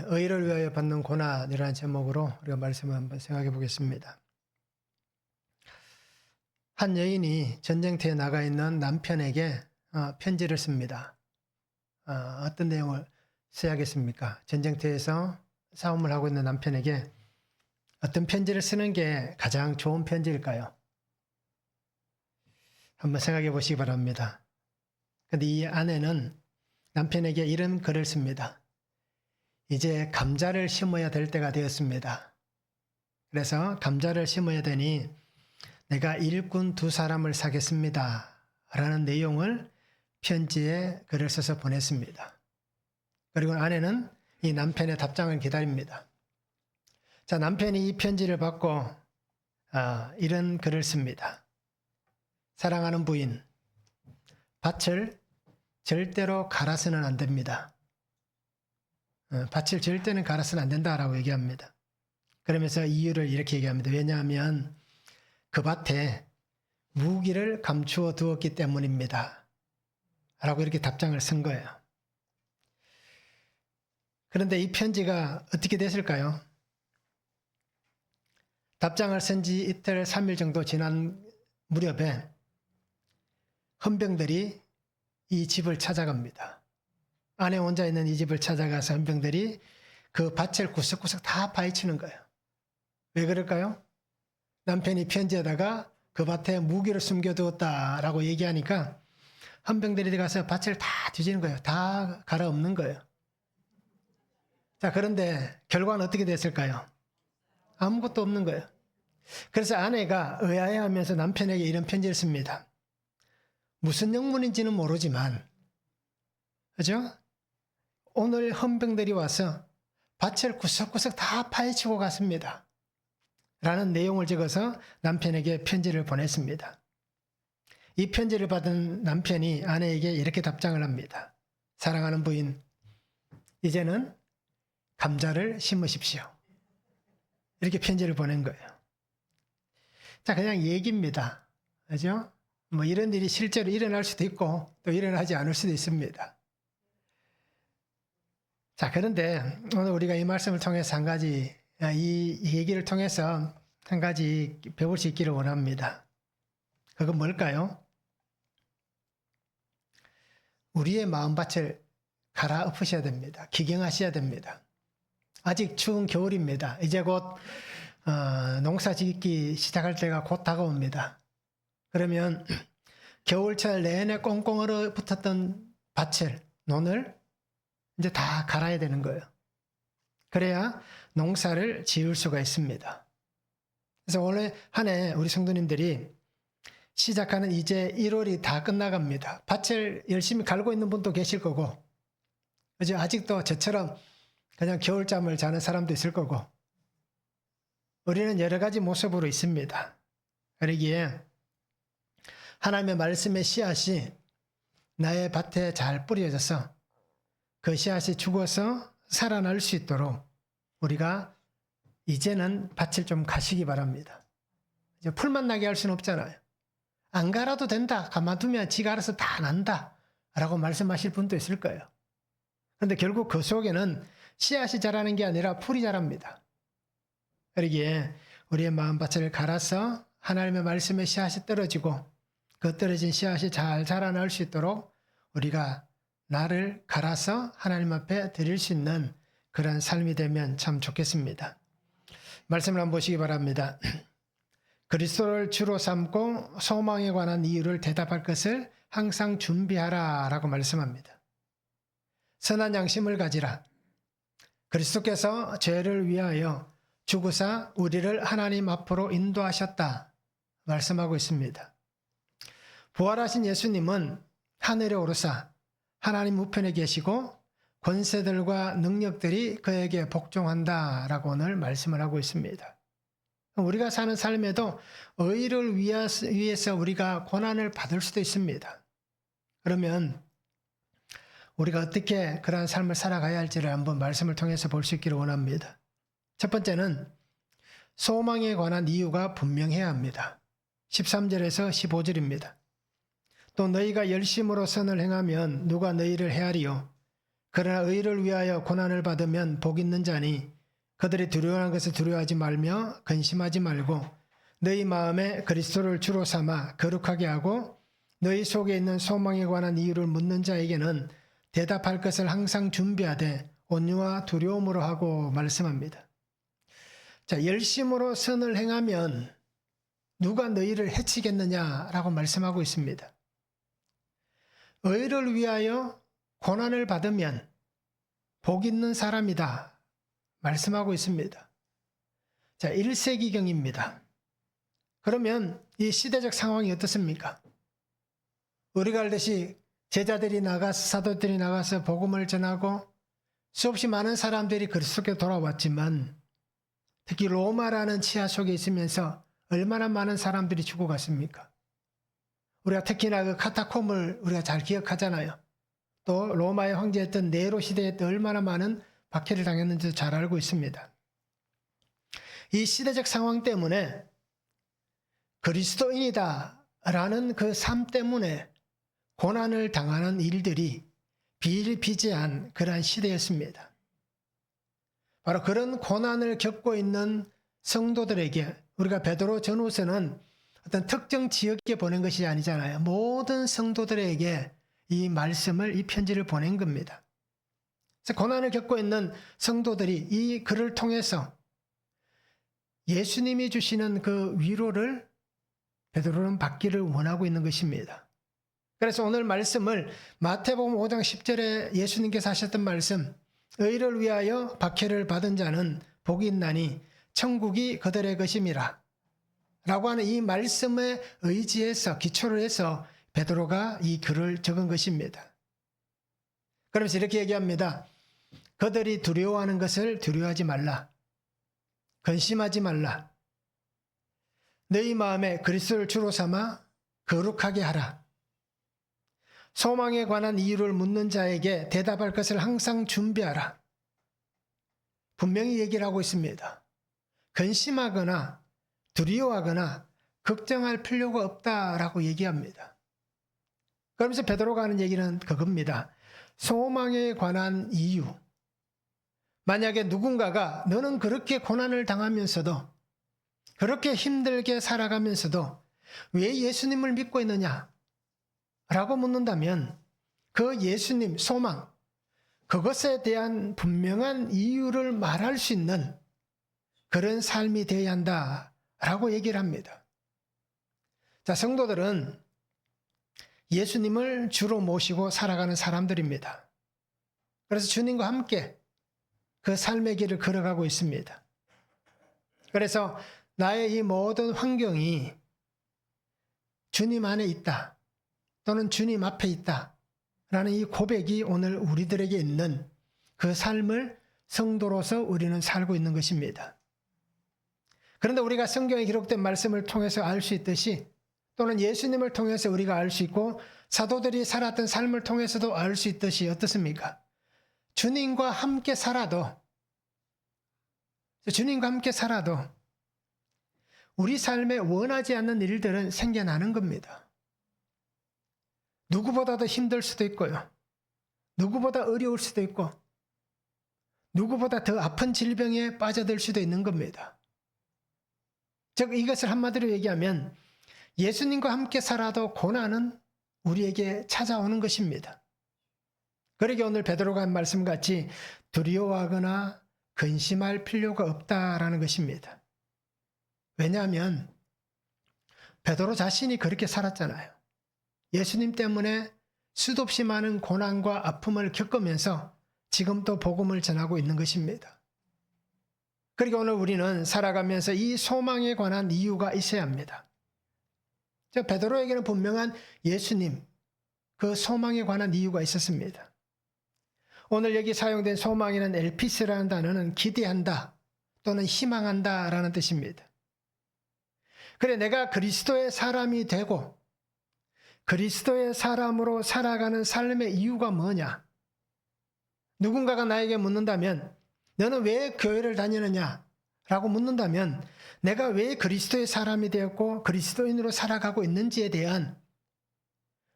의를 위하여 받는 고난이라는 제목으로 우리가 말씀을 한번 생각해 보겠습니다. 한 여인이 전쟁터에 나가 있는 남편에게 편지를 씁니다. 어떤 내용을 써야겠습니까? 전쟁터에서 싸움을 하고 있는 남편에게 어떤 편지를 쓰는 게 가장 좋은 편지일까요? 한번 생각해 보시기 바랍니다. 근데 이 아내는 남편에게 이런 글을 씁니다. 이제 감자를 심어야 될 때가 되었습니다. 그래서 감자를 심어야 되니 내가 일꾼 2사람을 사겠습니다. 라는 내용을 편지에 글을 써서 보냈습니다. 그리고 아내는 이 남편의 답장을 기다립니다. 자, 남편이 이 편지를 받고 이런 글을 씁니다. 사랑하는 부인, 밭을 절대로 갈아서는 안 됩니다. 밭을 절대는 갈아서는 안 된다라고 얘기합니다. 그러면서 이유를 이렇게 얘기합니다. 왜냐하면 그 밭에 무기를 감추어 두었기 때문입니다. 라고 이렇게 답장을 쓴 거예요. 그런데 이 편지가 어떻게 됐을까요? 답장을 쓴 지 이틀 3일 정도 지난 무렵에 헌병들이 이 집을 찾아갑니다. 아내 혼자 있는 이 집을 찾아가서 헌병들이 그 밭을 구석구석 다 파헤치는 거예요. 왜 그럴까요? 남편이 편지에다가 그 밭에 무기를 숨겨두었다라고 얘기하니까 헌병들이 가서 밭을 다 뒤지는 거예요. 다 갈아엎는 거예요. 자, 그런데 결과는 어떻게 됐을까요? 아무것도 없는 거예요. 그래서 아내가 의아해하면서 남편에게 이런 편지를 씁니다. 무슨 영문인지는 모르지만, 그죠? 오늘 헌병들이 와서 밭을 구석구석 다 파헤치고 갔습니다. 라는 내용을 적어서 남편에게 편지를 보냈습니다. 이 편지를 받은 남편이 아내에게 이렇게 답장을 합니다. 사랑하는 부인, 이제는 감자를 심으십시오. 이렇게 편지를 보낸 거예요. 자, 그냥 얘기입니다. 그죠? 뭐 이런 일이 실제로 일어날 수도 있고 또 일어나지 않을 수도 있습니다. 자, 그런데 오늘 우리가 이 말씀을 통해서 한 가지, 이 얘기를 통해서 한 가지 배울 수 있기를 원합니다. 그건 뭘까요? 우리의 마음밭을 갈아엎으셔야 됩니다. 기경하셔야 됩니다. 아직 추운 겨울입니다. 이제 곧 농사 짓기 시작할 때가 곧 다가옵니다. 그러면 겨울철 내내 꽁꽁 얼어붙었던 밭을, 논을 이제 다 갈아야 되는 거예요. 그래야 농사를 지을 수가 있습니다. 그래서 올해 한 해 우리 성도님들이 시작하는 이제 1월이 다 끝나갑니다. 밭을 열심히 갈고 있는 분도 계실 거고, 그죠? 아직도 저처럼 그냥 겨울잠을 자는 사람도 있을 거고, 우리는 여러 가지 모습으로 있습니다. 그러기에 하나님의 말씀의 씨앗이 나의 밭에 잘 뿌려져서 그 씨앗이 죽어서 살아날 수 있도록 우리가 이제는 밭을 좀 가시기 바랍니다. 이제 풀만 나게 할 수는 없잖아요. 안 갈아도 된다. 가만두면 지가 알아서 다 난다. 라고 말씀하실 분도 있을 거예요. 그런데 결국 그 속에는 씨앗이 자라는 게 아니라 풀이 자랍니다. 그러기에 우리의 마음밭을 갈아서 하나님의 말씀의 씨앗이 떨어지고 그 떨어진 씨앗이 잘 자라날 수 있도록 우리가 나를 갈아서 하나님 앞에 드릴 수 있는 그런 삶이 되면 참 좋겠습니다. 말씀을 한번 보시기 바랍니다. 그리스도를 주로 삼고 소망에 관한 이유를 대답할 것을 항상 준비하라 라고 말씀합니다. 선한 양심을 가지라. 그리스도께서 죄를 위하여 죽으사 우리를 하나님 앞으로 인도하셨다 말씀하고 있습니다. 부활하신 예수님은 하늘에 오르사 하나님 우편에 계시고 권세들과 능력들이 그에게 복종한다라고 오늘 말씀을 하고 있습니다. 우리가 사는 삶에도 의를 위해서 우리가 고난을 받을 수도 있습니다. 그러면 우리가 어떻게 그러한 삶을 살아가야 할지를 한번 말씀을 통해서 볼 수 있기를 원합니다. 첫 번째는 소망에 관한 이유가 분명해야 합니다. 13절에서 15절입니다. 또 너희가 열심으로 선을 행하면 누가 너희를 헤아리요? 그러나 의를 위하여 고난을 받으면 복 있는 자니 그들이 두려워하는 것을 두려워하지 말며 근심하지 말고 너희 마음에 그리스도를 주로 삼아 거룩하게 하고 너희 속에 있는 소망에 관한 이유를 묻는 자에게는 대답할 것을 항상 준비하되 온유와 두려움으로 하고 말씀합니다. 자, 열심으로 선을 행하면 누가 너희를 해치겠느냐라고 말씀하고 있습니다. 의를 위하여 고난을 받으면 복 있는 사람이다 말씀하고 있습니다. 자, 1세기경입니다. 그러면 이 시대적 상황이 어떻습니까? 우리가 알듯이 제자들이 나가서 사도들이 나가서 복음을 전하고 수없이 많은 사람들이 그리스도께 돌아왔지만 특히 로마라는 치하 속에 있으면서 얼마나 많은 사람들이 죽어갔습니까? 우리가 특히나 그 카타콤을 우리가 잘 기억하잖아요. 또 로마의 황제였던 네로 시대에 또 얼마나 많은 박해를 당했는지도 잘 알고 있습니다. 이 시대적 상황 때문에 그리스도인이다라는 그 삶 때문에 고난을 당하는 일들이 비일비재한 그러한 시대였습니다. 바로 그런 고난을 겪고 있는 성도들에게 우리가 베드로 전후서는 어떤 특정 지역에 보낸 것이 아니잖아요. 모든 성도들에게 이 말씀을, 이 편지를 보낸 겁니다. 그래서 고난을 겪고 있는 성도들이 이 글을 통해서 예수님이 주시는 그 위로를 베드로는 받기를 원하고 있는 것입니다. 그래서 오늘 말씀을 마태복음 5장 10절에 예수님께서 하셨던 말씀, 의를 위하여 박해를 받은 자는 복이 있나니 천국이 그들의 것임이라 라고 하는 이 말씀에 의지해서 기초를 해서 베드로가 이 글을 적은 것입니다. 그러면서 이렇게 얘기합니다. 그들이 두려워하는 것을 두려워하지 말라. 근심하지 말라. 너희 마음에 그리스도를 주로 삼아 거룩하게 하라. 소망에 관한 이유를 묻는 자에게 대답할 것을 항상 준비하라. 분명히 얘기를 하고 있습니다. 근심하거나 두려워하거나 걱정할 필요가 없다라고 얘기합니다. 그러면서 베드로가 하는 얘기는 그겁니다. 소망에 관한 이유. 만약에 누군가가 너는 그렇게 고난을 당하면서도 그렇게 힘들게 살아가면서도 왜 예수님을 믿고 있느냐? 라고 묻는다면 그 예수님 소망, 그것에 대한 분명한 이유를 말할 수 있는 그런 삶이 되어야 한다라고 얘기를 합니다. 자, 성도들은 예수님을 주로 모시고 살아가는 사람들입니다. 그래서 주님과 함께 그 삶의 길을 걸어가고 있습니다. 그래서 나의 이 모든 환경이 주님 안에 있다. 또는 주님 앞에 있다. 라는 이 고백이 오늘 우리들에게 있는 그 삶을 성도로서 우리는 살고 있는 것입니다. 그런데 우리가 성경에 기록된 말씀을 통해서 알 수 있듯이 또는 예수님을 통해서 우리가 알 수 있고 사도들이 살았던 삶을 통해서도 알 수 있듯이 어떻습니까? 주님과 함께 살아도 우리 삶에 원하지 않는 일들은 생겨나는 겁니다. 누구보다도 힘들 수도 있고요. 누구보다 어려울 수도 있고 누구보다 더 아픈 질병에 빠져들 수도 있는 겁니다. 즉 이것을 한마디로 얘기하면 예수님과 함께 살아도 고난은 우리에게 찾아오는 것입니다. 그러게 오늘 베드로가 한 말씀같이 두려워하거나 근심할 필요가 없다라는 것입니다. 왜냐하면 베드로 자신이 그렇게 살았잖아요. 예수님 때문에 수도 없이 많은 고난과 아픔을 겪으면서 지금도 복음을 전하고 있는 것입니다. 그러니까 오늘 우리는 살아가면서 이 소망에 관한 이유가 있어야 합니다. 베드로에게는 분명한 예수님, 그 소망에 관한 이유가 있었습니다. 오늘 여기 사용된 소망이라는 엘피스라는 단어는 기대한다 또는 희망한다 라는 뜻입니다. 그래 내가 그리스도의 사람이 되고 그리스도의 사람으로 살아가는 삶의 이유가 뭐냐? 누군가가 나에게 묻는다면 너는 왜 교회를 다니느냐? 라고 묻는다면 내가 왜 그리스도의 사람이 되었고 그리스도인으로 살아가고 있는지에 대한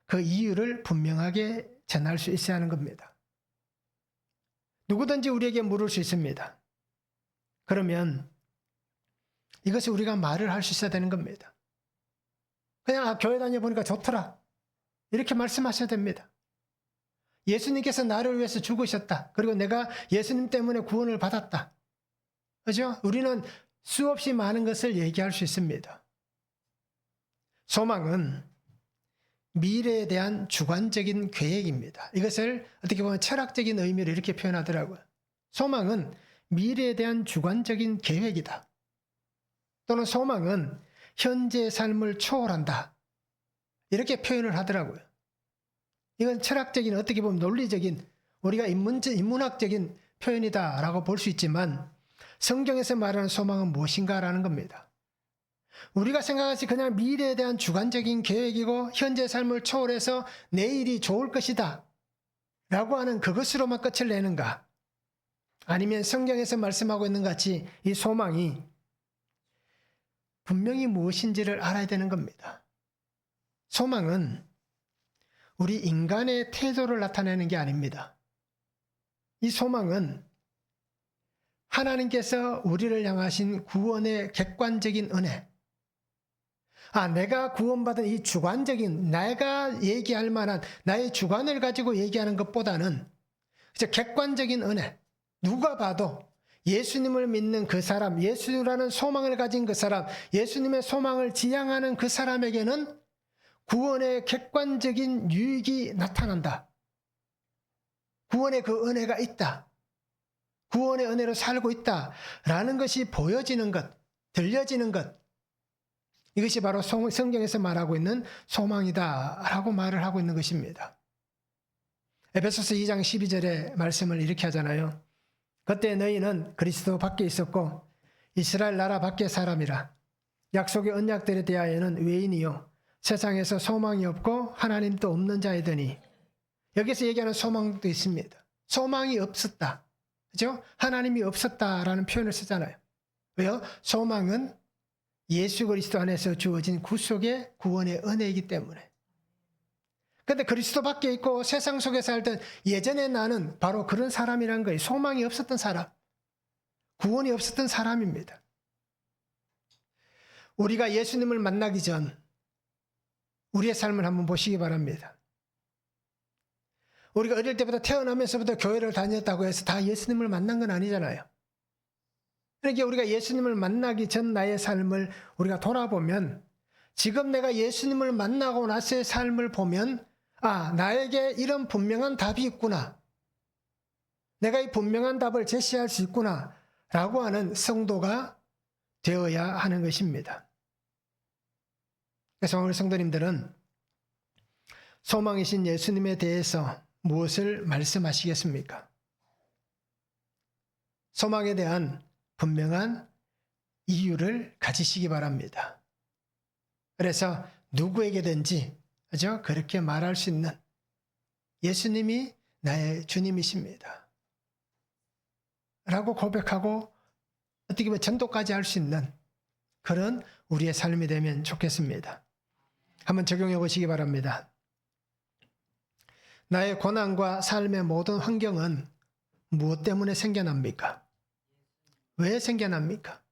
그 이유를 분명하게 전할 수 있어야 하는 겁니다. 누구든지 우리에게 물을 수 있습니다. 그러면 이것이 우리가 말을 할 수 있어야 되는 겁니다. 그냥 교회 다녀보니까 좋더라, 이렇게 말씀하셔야 됩니다. 예수님께서 나를 위해서 죽으셨다. 그리고 내가 예수님 때문에 구원을 받았다. 그죠? 우리는 수없이 많은 것을 얘기할 수 있습니다. 소망은 미래에 대한 주관적인 계획입니다. 이것을 어떻게 보면 철학적인 의미로 이렇게 표현하더라고요. 소망은 미래에 대한 주관적인 계획이다. 또는 소망은 현재의 삶을 초월한다. 이렇게 표현을 하더라고요. 이건 철학적인, 어떻게 보면 논리적인, 우리가 인문학적인 표현이다라고 볼 수 있지만 성경에서 말하는 소망은 무엇인가라는 겁니다. 우리가 생각하지 그냥 미래에 대한 주관적인 계획이고 현재 삶을 초월해서 내일이 좋을 것이다 라고 하는 그것으로만 끝을 내는가? 아니면 성경에서 말씀하고 있는 것 같이 이 소망이 분명히 무엇인지를 알아야 되는 겁니다. 소망은 우리 인간의 태도를 나타내는 게 아닙니다. 이 소망은 하나님께서 우리를 향하신 구원의 객관적인 은혜, 내가 구원받은 이 주관적인, 내가 얘기할 만한 나의 주관을 가지고 얘기하는 것보다는 객관적인 은혜, 누가 봐도 예수님을 믿는 그 사람, 예수라는 소망을 가진 그 사람, 예수님의 소망을 지향하는 그 사람에게는 구원의 객관적인 유익이 나타난다. 구원의 그 은혜가 있다. 구원의 은혜로 살고 있다라는 것이 보여지는 것, 들려지는 것, 이것이 바로 성경에서 말하고 있는 소망이다라고 말을 하고 있는 것입니다. 에베소서 2장 12절의 말씀을 이렇게 하잖아요. 그때 너희는 그리스도 밖에 있었고 이스라엘 나라 밖의 사람이라. 약속의 언약들에 대하여는 외인이요 세상에서 소망이 없고 하나님도 없는 자이더니. 여기서 얘기하는 소망도 있습니다. 소망이 없었다. 그죠? 하나님이 없었다라는 표현을 쓰잖아요. 왜요? 소망은 예수 그리스도 안에서 주어진 구속의 구원의 은혜이기 때문에. 그런데 그리스도 밖에 있고 세상 속에 살던 예전의 나는 바로 그런 사람이란 거예요. 소망이 없었던 사람, 구원이 없었던 사람입니다. 우리가 예수님을 만나기 전 우리의 삶을 한번 보시기 바랍니다. 우리가 어릴 때부터 태어나면서부터 교회를 다녔다고 해서 다 예수님을 만난 건 아니잖아요. 그러니까 우리가 예수님을 만나기 전 나의 삶을 우리가 돌아보면 지금 내가 예수님을 만나고 나서의 삶을 보면 나에게 이런 분명한 답이 있구나. 내가 이 분명한 답을 제시할 수 있구나 라고 하는 성도가 되어야 하는 것입니다. 그래서 오늘 성도님들은 소망이신 예수님에 대해서 무엇을 말씀하시겠습니까? 소망에 대한 분명한 이유를 가지시기 바랍니다. 그래서 누구에게든지 그죠? 그렇게 말할 수 있는 예수님이 나의 주님이십니다 라고 고백하고 어떻게 보면 전도까지 할 수 있는 그런 우리의 삶이 되면 좋겠습니다. 한번 적용해 보시기 바랍니다. 나의 고난과 삶의 모든 환경은 무엇 때문에 생겨납니까? 왜 생겨납니까?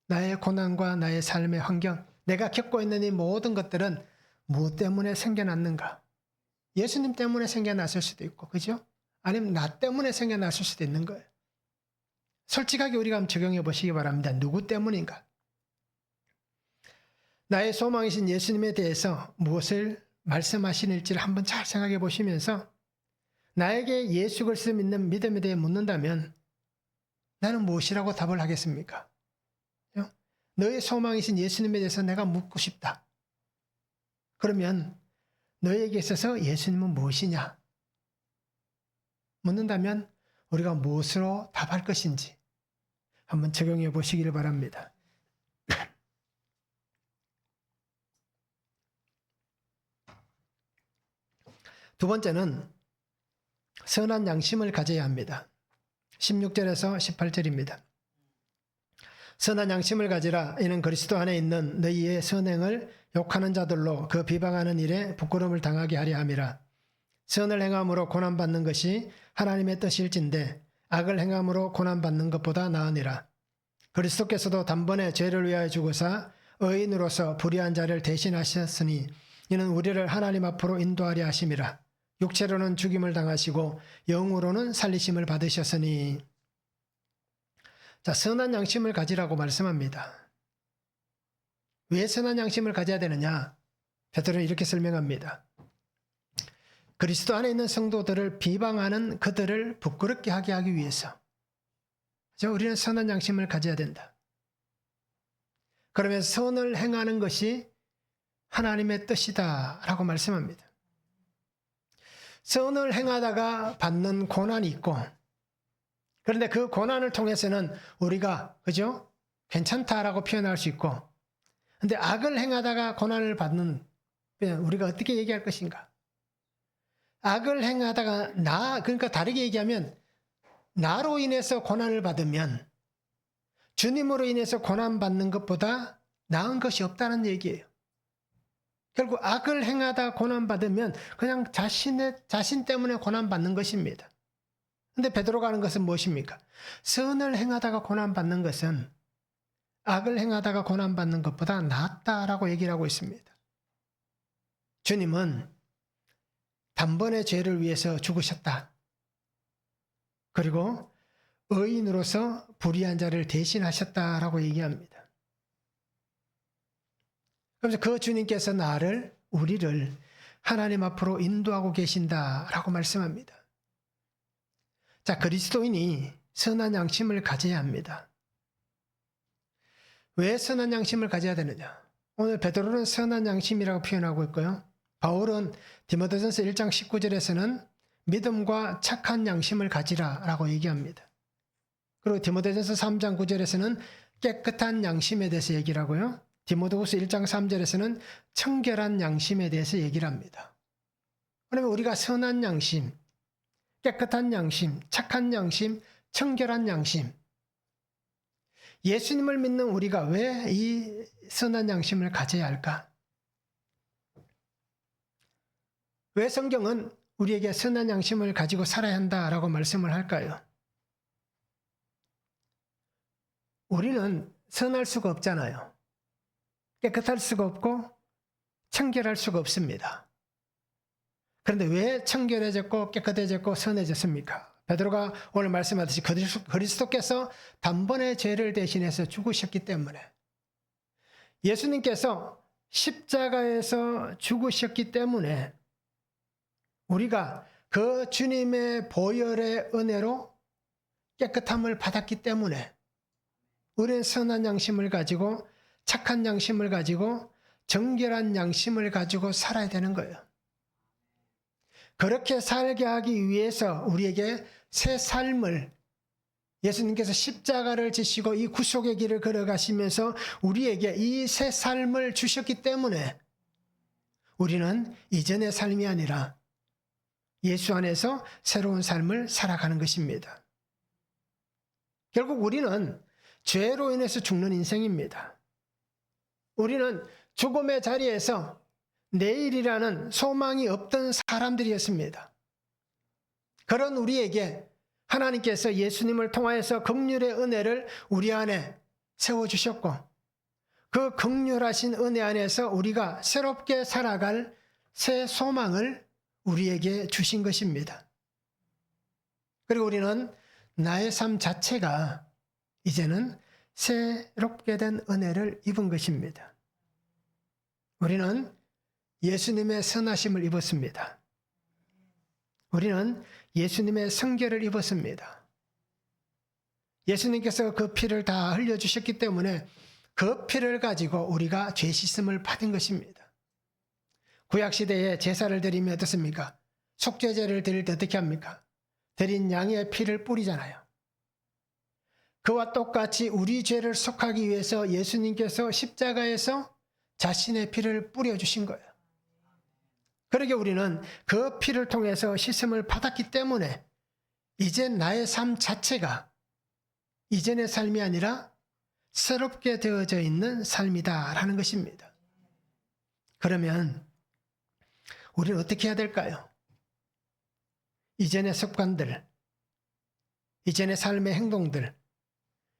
나의 고난과 나의 삶의 환경, 내가 겪고 있는 이 모든 것들은 무엇 때문에 생겨났는가? 예수님 때문에 생겨났을 수도 있고, 그죠? 아니면 나 때문에 생겨났을 수도 있는 거예요. 솔직하게 우리가 한번 적용해 보시기 바랍니다. 누구 때문인가? 나의 소망이신 예수님에 대해서 무엇을 말씀하시는지를 한번 잘 생각해 보시면서 나에게 예수 그리스도 믿는 믿음에 대해 묻는다면 나는 무엇이라고 답을 하겠습니까? 너의 소망이신 예수님에 대해서 내가 묻고 싶다. 그러면 너에게 있어서 예수님은 무엇이냐? 묻는다면 우리가 무엇으로 답할 것인지 한번 적용해 보시기를 바랍니다. 두 번째는 선한 양심을 가져야 합니다. 16절에서 18절입니다. 선한 양심을 가지라. 이는 그리스도 안에 있는 너희의 선행을 욕하는 자들로 그 비방하는 일에 부끄러움을 당하게 하려 함이라. 선을 행함으로 고난받는 것이 하나님의 뜻일진데 악을 행함으로 고난받는 것보다 나으니라. 그리스도께서도 단번에 죄를 위하여 죽으사 의인으로서 불의한 자를 대신하셨으니 이는 우리를 하나님 앞으로 인도하려 하심이라. 육체로는 죽임을 당하시고 영으로는 살리심을 받으셨으니. 자, 선한 양심을 가지라고 말씀합니다. 왜 선한 양심을 가져야 되느냐? 베드로는 이렇게 설명합니다. 그리스도 안에 있는 성도들을 비방하는 그들을 부끄럽게 하게 하기 위해서 우리는 선한 양심을 가져야 된다. 그러면서 선을 행하는 것이 하나님의 뜻이다 라고 말씀합니다. 선을 행하다가 받는 고난이 있고, 그런데 그 고난을 통해서는 우리가 그죠? 괜찮다라고 표현할 수 있고, 그런데 악을 행하다가 고난을 받는 우리가 어떻게 얘기할 것인가? 악을 행하다가 그러니까 다르게 얘기하면 나로 인해서 고난을 받으면 주님으로 인해서 고난받는 것보다 나은 것이 없다는 얘기예요. 결국 악을 행하다 고난받으면 그냥 자신 때문에 고난받는 것입니다. 그런데 베드로가 하는 것은 무엇입니까? 선을 행하다가 고난받는 것은 악을 행하다가 고난받는 것보다 낫다라고 얘기를 하고 있습니다. 주님은 단번에 죄를 위해서 죽으셨다. 그리고 의인으로서 불의한 자를 대신하셨다라고 얘기합니다. 그래서 그 주님께서 우리를 하나님 앞으로 인도하고 계신다라고 말씀합니다. 자, 그리스도인이 선한 양심을 가져야 합니다. 왜 선한 양심을 가져야 되느냐? 오늘 베드로는 선한 양심이라고 표현하고 있고요. 바울은 디모데전서 1장 19절에서는 믿음과 착한 양심을 가지라라고 얘기합니다. 그리고 디모데전서 3장 9절에서는 깨끗한 양심에 대해서 얘기를 하고요. 디모데후서 1장 3절에서는 청결한 양심에 대해서 얘기를 합니다. 그러면 우리가 선한 양심, 깨끗한 양심, 착한 양심, 청결한 양심, 예수님을 믿는 우리가 왜 이 선한 양심을 가져야 할까? 왜 성경은 우리에게 선한 양심을 가지고 살아야 한다라고 말씀을 할까요? 우리는 선할 수가 없잖아요. 깨끗할 수가 없고 청결할 수가 없습니다. 그런데 왜 청결해졌고 깨끗해졌고 선해졌습니까? 베드로가 오늘 말씀하듯이 그리스도께서 단번에 죄를 대신해서 죽으셨기 때문에, 예수님께서 십자가에서 죽으셨기 때문에 우리가 그 주님의 보혈의 은혜로 깨끗함을 받았기 때문에 우리는 선한 양심을 가지고 착한 양심을 가지고 정결한 양심을 가지고 살아야 되는 거예요. 그렇게 살게 하기 위해서 우리에게 새 삶을, 예수님께서 십자가를 지시고 이 구속의 길을 걸어가시면서 우리에게 이 새 삶을 주셨기 때문에 우리는 이전의 삶이 아니라 예수 안에서 새로운 삶을 살아가는 것입니다. 결국 우리는 죄로 인해서 죽는 인생입니다. 우리는 죽음의 자리에서 내일이라는 소망이 없던 사람들이었습니다. 그런 우리에게 하나님께서 예수님을 통하여서 긍휼의 은혜를 우리 안에 세워주셨고, 그 긍휼하신 은혜 안에서 우리가 새롭게 살아갈 새 소망을 우리에게 주신 것입니다. 그리고 우리는 나의 삶 자체가 이제는 새롭게 된 은혜를 입은 것입니다. 우리는 예수님의 선하심을 입었습니다. 우리는 예수님의 성결을 입었습니다. 예수님께서 그 피를 다 흘려주셨기 때문에 그 피를 가지고 우리가 죄 씻음을 받은 것입니다. 구약시대에 제사를 드리면 어떻습니까? 속죄제를 드릴 때 어떻게 합니까? 드린 양의 피를 뿌리잖아요. 그와 똑같이 우리 죄를 속하기 위해서 예수님께서 십자가에서 자신의 피를 뿌려주신 거예요. 그러게 우리는 그 피를 통해서 씻음을 받았기 때문에 이제 나의 삶 자체가 이전의 삶이 아니라 새롭게 되어져 있는 삶이다라는 것입니다. 그러면 우리는 어떻게 해야 될까요? 이전의 습관들, 이전의 삶의 행동들,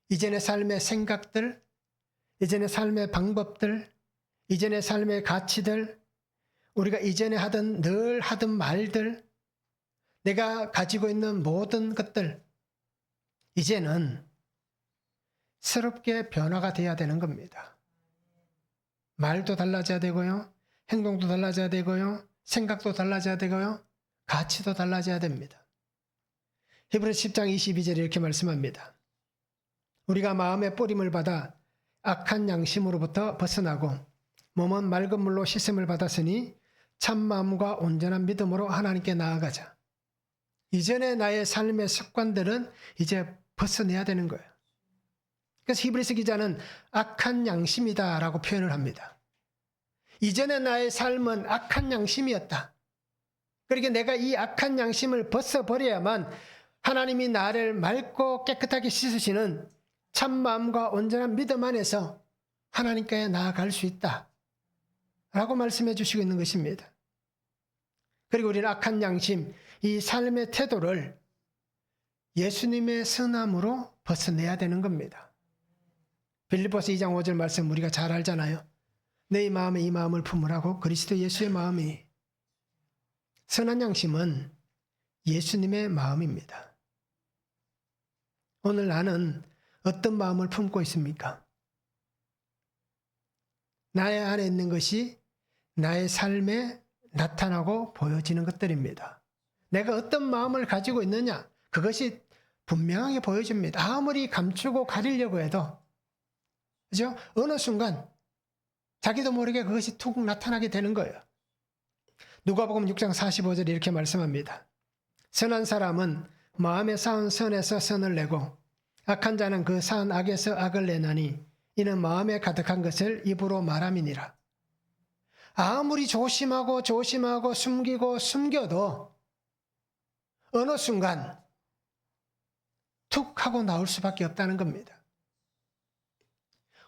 이전의 삶의 생각들, 이전의 삶의 방법들, 이전의 삶의 가치들, 우리가 이전에 늘 하던 말들, 내가 가지고 있는 모든 것들, 이제는 새롭게 변화가 돼야 되는 겁니다. 말도 달라져야 되고요. 행동도 달라져야 되고요. 생각도 달라져야 되고요. 가치도 달라져야 됩니다. 히브리서 10장 22절에 이렇게 말씀합니다. 우리가 마음의 뿌림을 받아 악한 양심으로부터 벗어나고 몸은 맑은 물로 씻음을 받았으니 참마음과 온전한 믿음으로 하나님께 나아가자. 이전에 나의 삶의 습관들은 이제 벗어내야 되는 거예요. 그래서 히브리서 기자는 악한 양심이다라고 표현을 합니다. 이전에 나의 삶은 악한 양심이었다. 그러니까 내가 이 악한 양심을 벗어버려야만 하나님이 나를 맑고 깨끗하게 씻으시는 참마음과 온전한 믿음 안에서 하나님께 나아갈 수 있다 라고 말씀해 주시고 있는 것입니다. 그리고 우리는 악한 양심, 이 삶의 태도를 예수님의 선함으로 벗어내야 되는 겁니다. 빌립보서 2장 5절 말씀 우리가 잘 알잖아요. 내 마음에 이 마음을 품으라고 그리스도 예수의 마음이. 선한 양심은 예수님의 마음입니다. 오늘 나는 어떤 마음을 품고 있습니까? 나의 안에 있는 것이 나의 삶에 나타나고 보여지는 것들입니다. 내가 어떤 마음을 가지고 있느냐, 그것이 분명하게 보여집니다. 아무리 감추고 가리려고 해도, 그죠? 어느 순간 자기도 모르게 그것이 툭 나타나게 되는 거예요. 누가복음 6장 45절에 이렇게 말씀합니다. 선한 사람은 마음에 쌓은 선에서 선을 내고 악한 자는 그 쌓은 악에서 악을 내나니 이는 마음에 가득한 것을 입으로 말함이니라. 아무리 조심하고 숨기고 숨겨도 어느 순간 툭 하고 나올 수밖에 없다는 겁니다.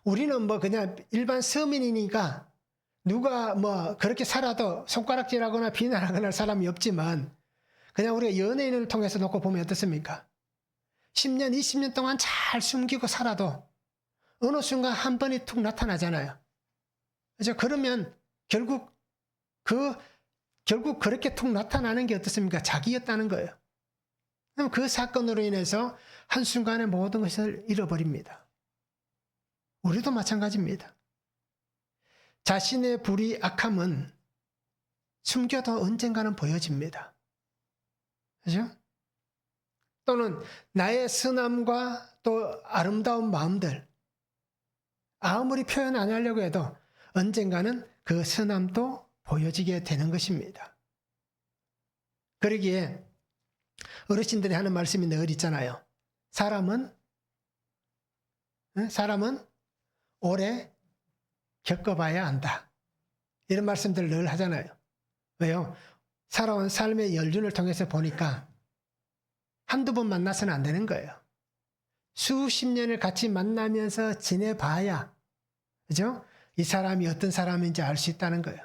우리는 그냥 일반 서민이니까 누가 그렇게 살아도 손가락질하거나 비난하거나 할 사람이 없지만 그냥 우리가 연예인을 통해서 놓고 보면 어떻습니까? 10년, 20년 동안 잘 숨기고 살아도 어느 순간 한 번이 툭 나타나잖아요. 그죠? 그러면 결국 그렇게 툭 나타나는 게 어떻습니까? 자기였다는 거예요. 그럼 그 사건으로 인해서 한순간에 모든 것을 잃어버립니다. 우리도 마찬가지입니다. 자신의 불의 악함은 숨겨도 언젠가는 보여집니다. 그죠? 또는 나의 선함과 또 아름다운 마음들, 아무리 표현 안 하려고 해도 언젠가는 그 선함도 보여지게 되는 것입니다. 그러기에 어르신들이 하는 말씀이 늘 있잖아요. 사람은 오래 겪어봐야 안다. 이런 말씀들을 늘 하잖아요. 왜요? 살아온 삶의 연륜을 통해서 보니까 한두 번 만나서는 안 되는 거예요. 수십 년을 같이 만나면서 지내봐야, 그죠? 이 사람이 어떤 사람인지 알 수 있다는 거예요.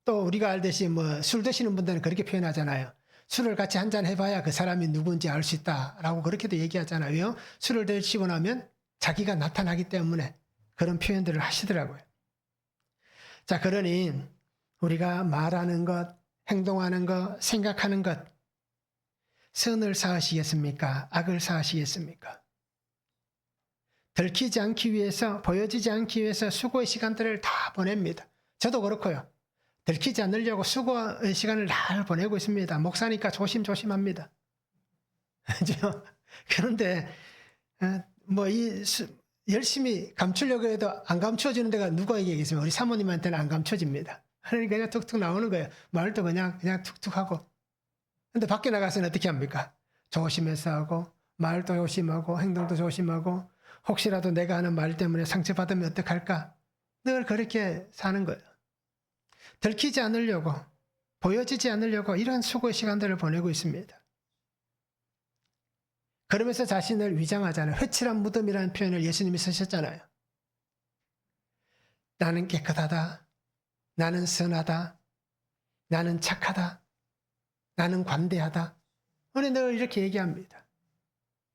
또 우리가 알듯이 술 드시는 분들은 그렇게 표현하잖아요. 술을 같이 한잔 해봐야 그 사람이 누군지 알 수 있다라고 그렇게도 얘기하잖아요. 왜요? 술을 드시고 나면 자기가 나타나기 때문에 그런 표현들을 하시더라고요. 자, 그러니 우리가 말하는 것, 행동하는 것, 생각하는 것, 선을 쌓으시겠습니까? 악을 쌓으시겠습니까? 들키지 않기 위해서, 보여지지 않기 위해서 수고의 시간들을 다 보냅니다. 저도 그렇고요. 들키지 않으려고 수고의 시간을 다 보내고 있습니다. 목사니까 조심합니다. 그런데 열심히 감추려고 해도 안 감춰지는 데가 누가 얘기하겠습니까? 우리 사모님한테는 안 감춰집니다. 그러니까 그냥 툭툭 나오는 거예요. 말도 그냥 툭툭 하고. 근데 밖에 나가서는 어떻게 합니까? 조심해서 하고, 말도 조심하고, 행동도 조심하고, 혹시라도 내가 하는 말 때문에 상처받으면 어떡할까? 늘 그렇게 사는 거예요. 들키지 않으려고, 보여지지 않으려고 이런 수고의 시간들을 보내고 있습니다. 그러면서 자신을 위장하잖아요. 회칠한 무덤이라는 표현을 예수님이 쓰셨잖아요. 나는 깨끗하다. 나는 선하다. 나는 착하다. 나는 관대하다. 우리 늘 이렇게 얘기합니다.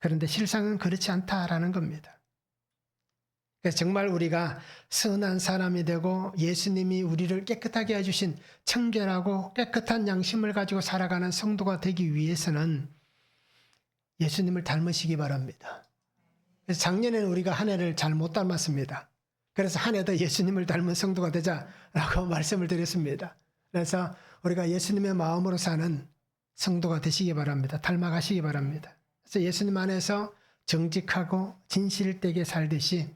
그런데 실상은 그렇지 않다라는 겁니다. 그래서 정말 우리가 선한 사람이 되고 예수님이 우리를 깨끗하게 해주신 청결하고 깨끗한 양심을 가지고 살아가는 성도가 되기 위해서는 예수님을 닮으시기 바랍니다. 그래서 작년에는 우리가 한 해를 잘 못 닮았습니다. 그래서 한 해 더 예수님을 닮은 성도가 되자라고 말씀을 드렸습니다. 그래서 우리가 예수님의 마음으로 사는 성도가 되시기 바랍니다. 닮아가시기 바랍니다. 그래서 예수님 안에서 정직하고 진실되게 살듯이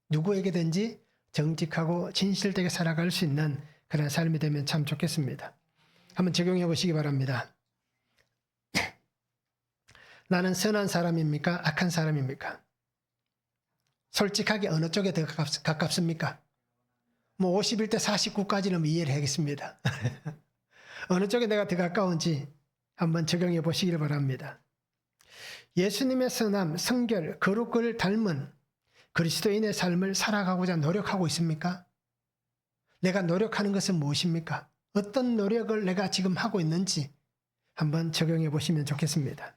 누구에게든지 정직하고 진실되게 살아갈 수 있는 그런 삶이 되면 참 좋겠습니다. 한번 적용해 보시기 바랍니다. 나는 선한 사람입니까? 악한 사람입니까? 솔직하게 어느 쪽에 더 가깝습니까? 뭐 51대 49까지는 이해를 하겠습니다. 어느 쪽에 내가 더 가까운지 한번 적용해 보시길 바랍니다. 예수님의 선함, 성결, 거룩을 닮은 그리스도인의 삶을 살아가고자 노력하고 있습니까? 내가 노력하는 것은 무엇입니까? 어떤 노력을 내가 지금 하고 있는지 한번 적용해 보시면 좋겠습니다.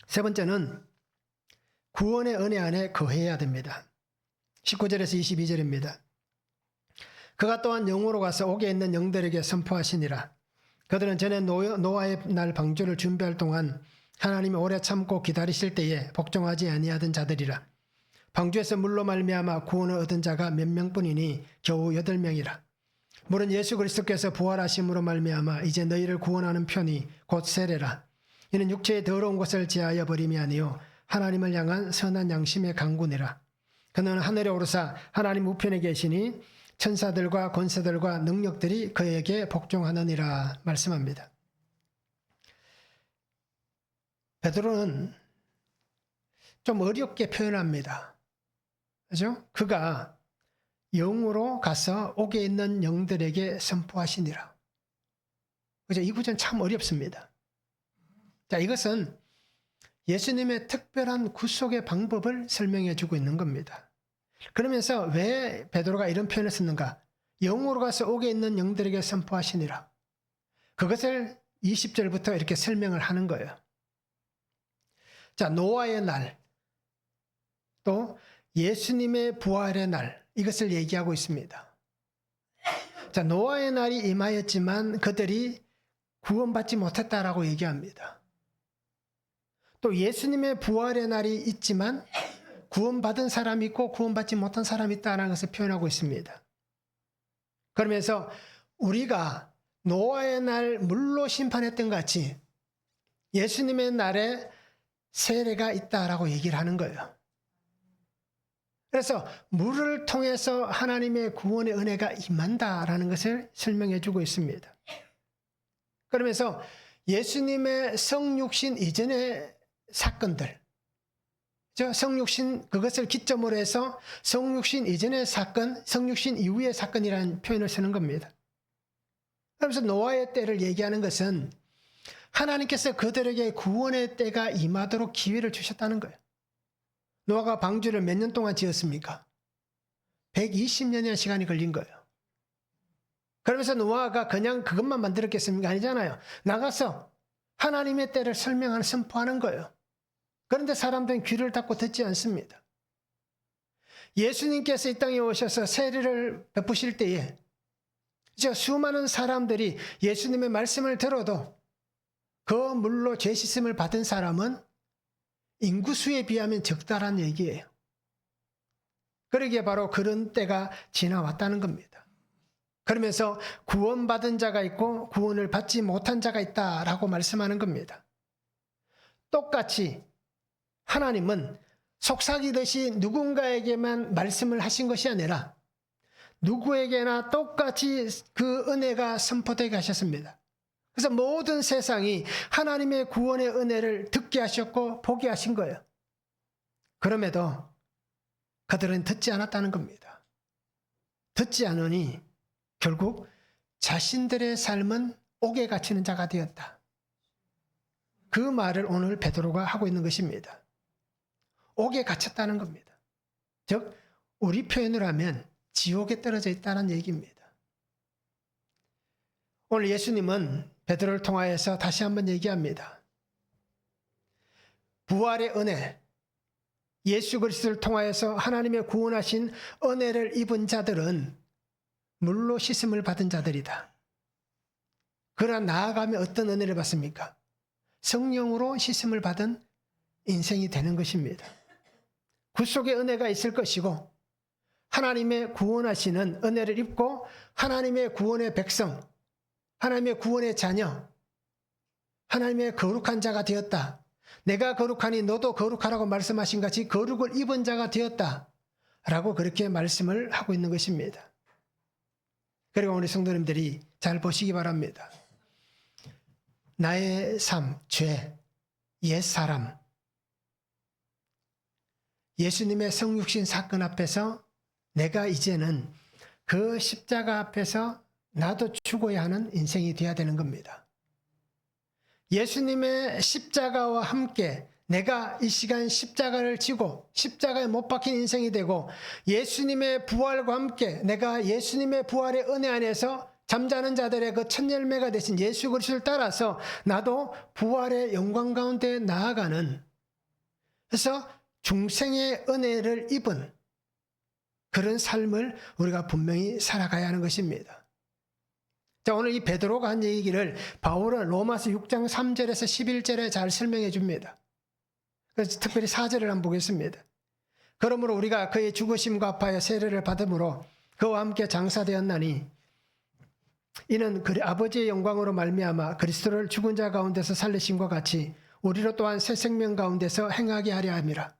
세 번째는 구원의 은혜 안에 거해야 됩니다. 19절에서 22절입니다. 그가 또한 영으로 가서 옥에 있는 영들에게 선포하시니라. 그들은 전에 노아의 날 방주를 준비할 동안 하나님이 오래 참고 기다리실 때에 복종하지 아니하던 자들이라. 방주에서 물로 말미암아 구원을 얻은 자가 몇 명뿐이니 겨우 8명이라. 물은 예수 그리스도께서 부활하심으로 말미암아 이제 너희를 구원하는 편이 곧 세례라. 이는 육체의 더러운 것을 제하여 버림이 아니요 하나님을 향한 선한 양심의 강구니라. 그는 하늘에 오르사 하나님 우편에 계시니 천사들과 권세들과 능력들이 그에게 복종하느니라 말씀합니다. 베드로는 좀 어렵게 표현합니다. 그죠? 그가 영으로 가서 옥에 있는 영들에게 선포하시니라. 그죠? 이 구절은 참 어렵습니다. 자, 이것은 예수님의 특별한 구속의 방법을 설명해 주고 있는 겁니다. 그러면서 왜 베드로가 이런 표현을 썼는가? 영으로 가서 옥에 있는 영들에게 선포하시니라. 그것을 20절부터 이렇게 설명을 하는 거예요. 자, 노아의 날, 또 예수님의 부활의 날, 이것을 얘기하고 있습니다. 자, 노아의 날이 임하였지만 그들이 구원받지 못했다라고 얘기합니다. 또 예수님의 부활의 날이 있지만 구원받은 사람이 있고 구원받지 못한 사람이 있다는 것을 표현하고 있습니다. 그러면서 우리가 노아의 날 물로 심판했던 것 같이 예수님의 날에 세례가 있다라고 얘기를 하는 거예요. 그래서 물을 통해서 하나님의 구원의 은혜가 임한다라는 것을 설명해 주고 있습니다. 그러면서 예수님의 성육신 이전의 사건들, 성육신 그것을 기점으로 해서 성육신 이전의 사건, 성육신 이후의 사건이라는 표현을 쓰는 겁니다. 그러면서 노아의 때를 얘기하는 것은 하나님께서 그들에게 구원의 때가 임하도록 기회를 주셨다는 거예요. 노아가 방주를 몇 년 동안 지었습니까? 120년의 시간이 걸린 거예요. 그러면서 노아가 그냥 그것만 만들었겠습니까? 아니잖아요. 나가서 하나님의 때를 설명하는, 선포하는 거예요. 그런데 사람들은 귀를 닫고 듣지 않습니다. 예수님께서 이 땅에 오셔서 세례를 베푸실 때에 수많은 사람들이 예수님의 말씀을 들어도 그 물로 죄 씻음을 받은 사람은 인구수에 비하면 적다란 얘기예요. 그러기에 바로 그런 때가 지나왔다는 겁니다. 그러면서 구원받은 자가 있고 구원을 받지 못한 자가 있다라고 말씀하는 겁니다. 똑같이 하나님은 속삭이듯이 누군가에게만 말씀을 하신 것이 아니라 누구에게나 똑같이 그 은혜가 선포되게 하셨습니다. 그래서 모든 세상이 하나님의 구원의 은혜를 듣게 하셨고 보게 하신 거예요. 그럼에도 그들은 듣지 않았다는 겁니다. 듣지 않으니 결국 자신들의 삶은 옥에 갇히는 자가 되었다. 그 말을 오늘 베드로가 하고 있는 것입니다. 옥에 갇혔다는 겁니다. 즉 우리 표현으로 하면 지옥에 떨어져 있다는 얘기입니다. 오늘 예수님은 베드로를 통하여서 다시 한번 얘기합니다. 부활의 은혜, 예수 그리스도를 통하여서 하나님의 구원하신 은혜를 입은 자들은 물로 씻음을 받은 자들이다. 그러나 나아가면 어떤 은혜를 받습니까? 성령으로 씻음을 받은 인생이 되는 것입니다. 구속의 은혜가 있을 것이고 하나님의 구원하시는 은혜를 입고 하나님의 구원의 백성, 하나님의 구원의 자녀, 하나님의 거룩한 자가 되었다. 내가 거룩하니 너도 거룩하라고 말씀하신 같이 거룩을 입은 자가 되었다. 라고 그렇게 말씀을 하고 있는 것입니다. 그리고 우리 성도님들이 잘 보시기 바랍니다. 나의 삶, 죄, 옛사람, 예수님의 성육신 사건 앞에서 내가 이제는 그 십자가 앞에서 나도 죽어야 하는 인생이 되어야 되는 겁니다. 예수님의 십자가와 함께 내가 이 시간 십자가를 지고 십자가에 못 박힌 인생이 되고 예수님의 부활과 함께 내가 예수님의 부활의 은혜 안에서 잠자는 자들의 그 첫 열매가 되신 예수 그리스도를 따라서 나도 부활의 영광 가운데 나아가는, 그래서 중생의 은혜를 입은 그런 삶을 우리가 분명히 살아가야 하는 것입니다. 자, 오늘 이 베드로가 한 얘기를 바울은 로마서 6장 3절에서 11절에 잘 설명해 줍니다. 그래서 특별히 4절을 한번 보겠습니다. 그러므로 우리가 그의 죽으심과 아파여 세례를 받음으로 그와 함께 장사되었나니 이는 아버지의 영광으로 말미암아 그리스도를 죽은 자 가운데서 살리심과 같이 우리로 또한 새 생명 가운데서 행하게 하려 함이라.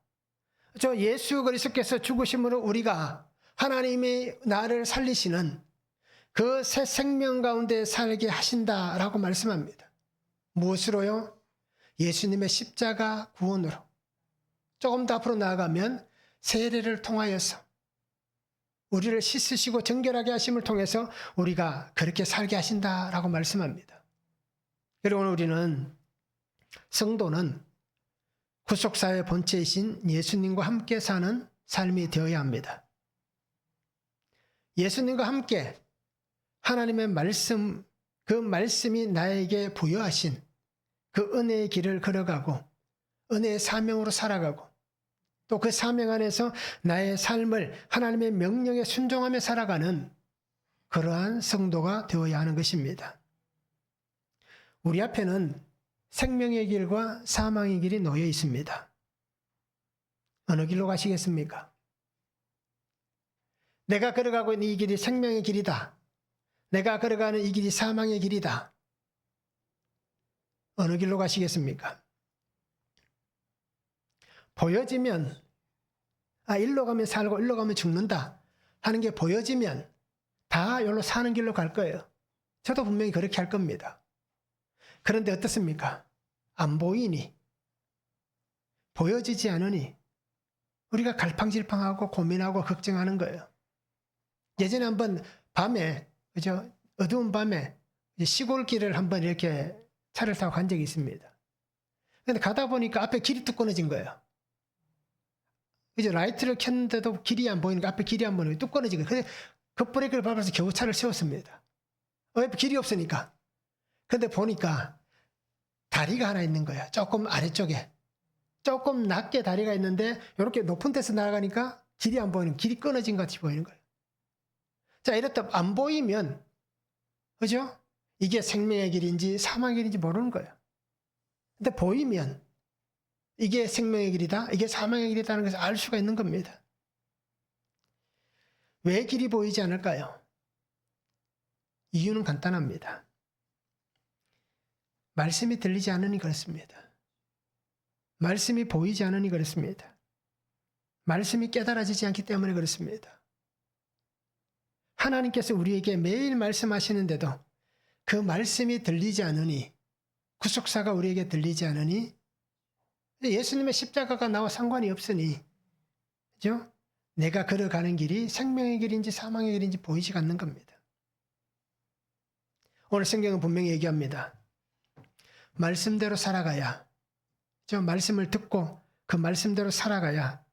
저 예수 그리스도께서 죽으심으로 우리가 하나님이 나를 살리시는 그 새 생명 가운데 살게 하신다라고 말씀합니다. 무엇으로요? 예수님의 십자가 구원으로. 조금 더 앞으로 나아가면 세례를 통하여서 우리를 씻으시고 정결하게 하심을 통해서 우리가 그렇게 살게 하신다라고 말씀합니다. 그리고 오늘 우리는 성도는 구속사의 본체이신 예수님과 함께 사는 삶이 되어야 합니다. 예수님과 함께 하나님의 말씀, 그 말씀이 나에게 부여하신 그 은혜의 길을 걸어가고 은혜의 사명으로 살아가고 또 그 사명 안에서 나의 삶을 하나님의 명령에 순종하며 살아가는 그러한 성도가 되어야 하는 것입니다. 우리 앞에는 생명의 길과 사망의 길이 놓여 있습니다. 어느 길로 가시겠습니까? 내가 걸어가고 있는 이 길이 생명의 길이다. 내가 걸어가는 이 길이 사망의 길이다. 어느 길로 가시겠습니까? 보여지면 일로 가면 살고 일로 가면 죽는다 하는 게 보여지면 다 여기로 사는 길로 갈 거예요. 저도 분명히 그렇게 할 겁니다. 그런데 어떻습니까? 안 보이니, 보여지지 않으니 우리가 갈팡질팡하고 고민하고 걱정하는 거예요. 예전에 한번 밤에, 그죠? 어두운 밤에 시골길을 한번 이렇게 차를 타고 간 적이 있습니다. 근데 가다 보니까 앞에 길이 뚝 끊어진 거예요. 이제 라이트를 켰는데도 길이 안 보이니까 앞에 길이 안 보이니까 뚝 끊어진 거예요. 그래서 급브레이크를 밟아서 겨우 차를 세웠습니다. 왜? 길이 없으니까. 근데 보니까 다리가 하나 있는 거야. 조금 아래쪽에. 조금 낮게 다리가 있는데 이렇게 높은 데서 날아가니까 길이 안 보이는, 길이 끊어진 것 같이 보이는 거예요. 자, 이렇다 안 보이면, 그죠? 이게 생명의 길인지 사망의 길인지 모르는 거예요. 근데 보이면 이게 생명의 길이다, 이게 사망의 길이다는 것을 알 수가 있는 겁니다. 왜 길이 보이지 않을까요? 이유는 간단합니다. 말씀이 들리지 않으니 그렇습니다. 말씀이 보이지 않으니 그렇습니다. 말씀이 깨달아지지 않기 때문에 그렇습니다. 하나님께서 우리에게 매일 말씀하시는데도 그 말씀이 들리지 않으니, 구속사가 우리에게 들리지 않으니, 예수님의 십자가가 나와 상관이 없으니, 그죠? 내가 걸어가는 길이 생명의 길인지 사망의 길인지 보이지 않는 겁니다. 오늘 성경은 분명히 얘기합니다. 말씀대로 살아가야, 저 말씀을 듣고 그 말씀대로 살아가야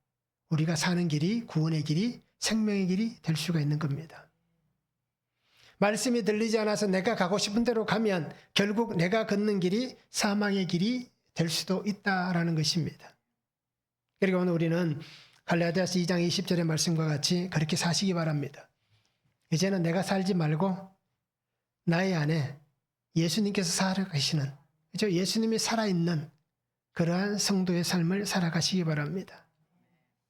우리가 사는 길이 구원의 길이 생명의 길이 될 수가 있는 겁니다. 말씀이 들리지 않아서 내가 가고 싶은 대로 가면 결국 내가 걷는 길이 사망의 길이 될 수도 있다라는 것입니다. 그리고 오늘 우리는 갈라디아서 2장 20절의 말씀과 같이 그렇게 사시기 바랍니다. 이제는 내가 살지 말고 나의 안에 예수님께서 살아가시는, 그죠? 예수님이 살아있는 그러한 성도의 삶을 살아가시기 바랍니다.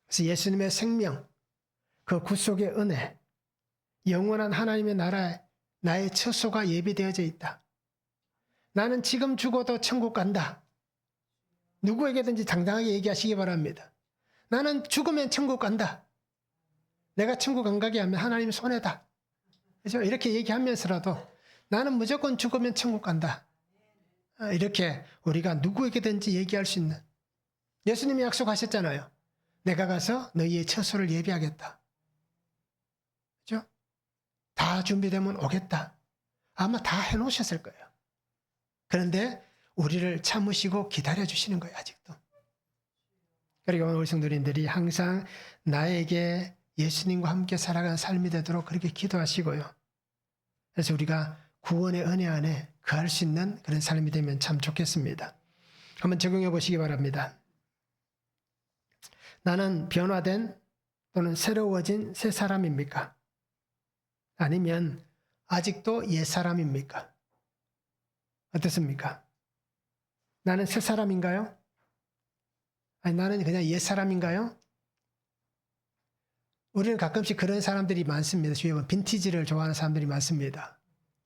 그래서 예수님의 생명, 그 구속의 은혜, 영원한 하나님의 나라에 나의 처소가 예비되어져 있다. 나는 지금 죽어도 천국 간다. 누구에게든지 당당하게 얘기하시기 바랍니다. 나는 죽으면 천국 간다. 내가 천국 안 가게 하면 하나님 손해다. 그렇죠? 이렇게 얘기하면서라도 나는 무조건 죽으면 천국 간다. 이렇게 우리가 누구에게든지 얘기할 수 있는, 예수님이 약속하셨잖아요. 내가 가서 너희의 처소를 예비하겠다. 그렇죠? 다 준비되면 오겠다. 아마 다 해놓으셨을 거예요. 그런데 우리를 참으시고 기다려주시는 거예요. 아직도. 그리고 오늘 성도님들이 항상 나에게 예수님과 함께 살아가는 삶이 되도록 그렇게 기도하시고요. 그래서 우리가 구원의 은혜 안에 거할 수 있는 그런 삶이 되면 참 좋겠습니다. 한번 적용해 보시기 바랍니다. 나는 변화된 또는 새로워진 새 사람입니까? 아니면 아직도 옛 사람입니까? 어떻습니까? 나는 새 사람인가요? 아니, 나는 그냥 옛 사람인가요? 우리는 가끔씩 그런 사람들이 많습니다. 주위에 보면 빈티지를 좋아하는 사람들이 많습니다.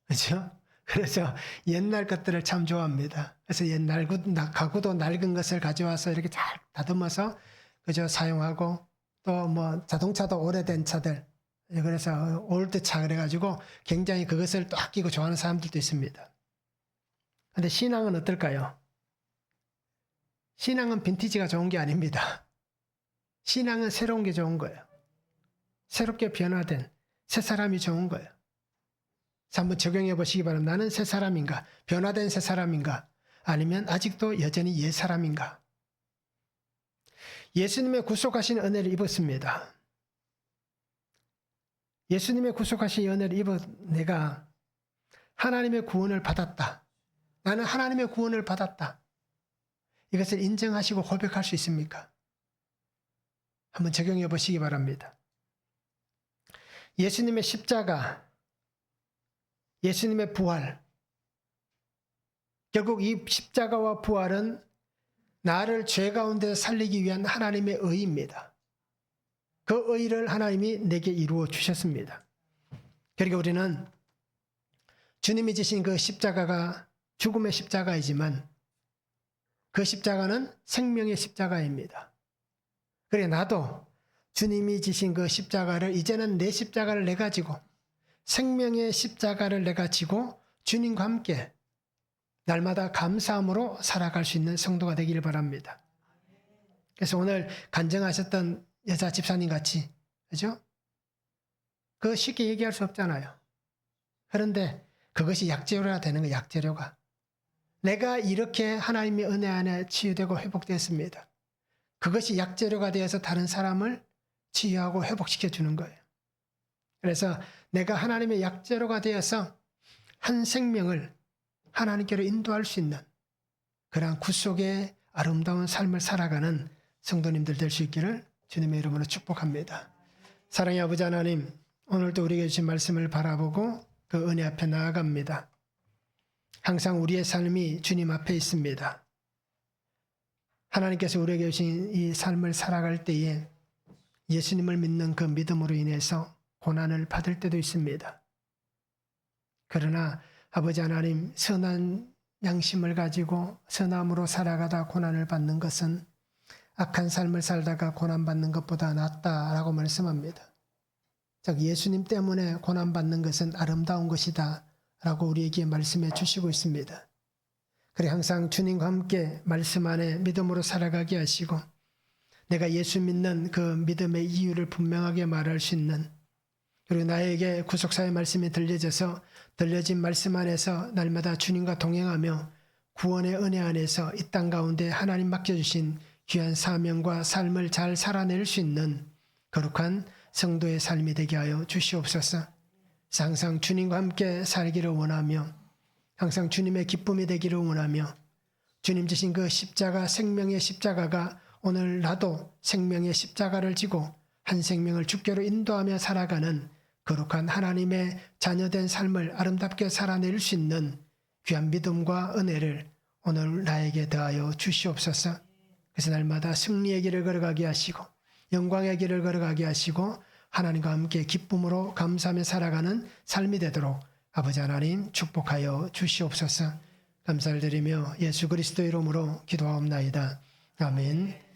그렇죠? 그래서 옛날 것들을 참 좋아합니다. 그래서 옛날 가구도 낡은 것을 가져와서 이렇게 잘 다듬어서 그저 사용하고, 또 뭐 자동차도 오래된 차들, 그래서 올드차 그래가지고 굉장히 그것을 또 아끼고 좋아하는 사람들도 있습니다. 근데 신앙은 어떨까요? 신앙은 빈티지가 좋은 게 아닙니다. 신앙은 새로운 게 좋은 거예요. 새롭게 변화된 새 사람이 좋은 거예요. 그래서 한번 적용해 보시기 바랍니다. 나는 새 사람인가? 변화된 새 사람인가? 아니면 아직도 여전히 옛 사람인가? 예수님의 구속하신 은혜를 입었습니다. 예수님의 구속하신 은혜를 입어 내가 하나님의 구원을 받았다. 나는 하나님의 구원을 받았다. 이것을 인정하시고 고백할 수 있습니까? 한번 적용해 보시기 바랍니다. 예수님의 십자가, 예수님의 부활, 결국 이 십자가와 부활은 나를 죄 가운데 살리기 위한 하나님의 의입니다. 그 의를 하나님이 내게 이루어 주셨습니다. 그러니까 우리는 주님이 지신 그 십자가가 죽음의 십자가이지만 그 십자가는 생명의 십자가입니다. 그래 나도 주님이 지신 그 십자가를, 이제는 내 십자가를 내가 지고 생명의 십자가를 내가 지고 주님과 함께 날마다 감사함으로 살아갈 수 있는 성도가 되기를 바랍니다. 그래서 오늘 간증하셨던 여자 집사님 같이, 그죠? 그거 쉽게 얘기할 수 없잖아요. 그런데 그것이 약재료가 되는 거예요. 약재료가. 내가 이렇게 하나님의 은혜 안에 치유되고 회복됐습니다. 그것이 약재료가 되어서 다른 사람을 치유하고 회복시켜 주는 거예요. 그래서 내가 하나님의 약재료가 되어서 한 생명을 하나님께로 인도할 수 있는 그러한 구속의 아름다운 삶을 살아가는 성도님들 될 수 있기를 주님의 이름으로 축복합니다. 사랑의 아버지 하나님, 오늘도 우리에게 주신 말씀을 바라보고 그 은혜 앞에 나아갑니다. 항상 우리의 삶이 주님 앞에 있습니다. 하나님께서 우리에게 주신 이 삶을 살아갈 때에 예수님을 믿는 그 믿음으로 인해서 고난을 받을 때도 있습니다. 그러나 아버지 하나님, 선한 양심을 가지고 선함으로 살아가다 고난을 받는 것은 악한 삶을 살다가 고난받는 것보다 낫다라고 말씀합니다. 즉 예수님 때문에 고난받는 것은 아름다운 것이다 라고 우리에게 말씀해 주시고 있습니다. 그래 항상 주님과 함께 말씀 안에 믿음으로 살아가게 하시고 내가 예수 믿는 그 믿음의 이유를 분명하게 말할 수 있는, 그리고 나에게 구속사의 말씀이 들려진 말씀 안에서 날마다 주님과 동행하며 구원의 은혜 안에서 이 땅 가운데 하나님 맡겨주신 귀한 사명과 삶을 잘 살아낼 수 있는 거룩한 성도의 삶이 되게 하여 주시옵소서. 항상 주님과 함께 살기를 원하며 항상 주님의 기쁨이 되기를 원하며 주님 지신 그 십자가, 생명의 십자가가 오늘 나도 생명의 십자가를 지고 한 생명을 주께로 인도하며 살아가는 거룩한 하나님의 자녀된 삶을 아름답게 살아낼 수 있는 귀한 믿음과 은혜를 오늘 나에게 더하여 주시옵소서. 그래서 날마다 승리의 길을 걸어가게 하시고 영광의 길을 걸어가게 하시고 하나님과 함께 기쁨으로 감사하며 살아가는 삶이 되도록 아버지 하나님 축복하여 주시옵소서. 감사를 드리며 예수 그리스도 이름으로 기도하옵나이다. 아멘.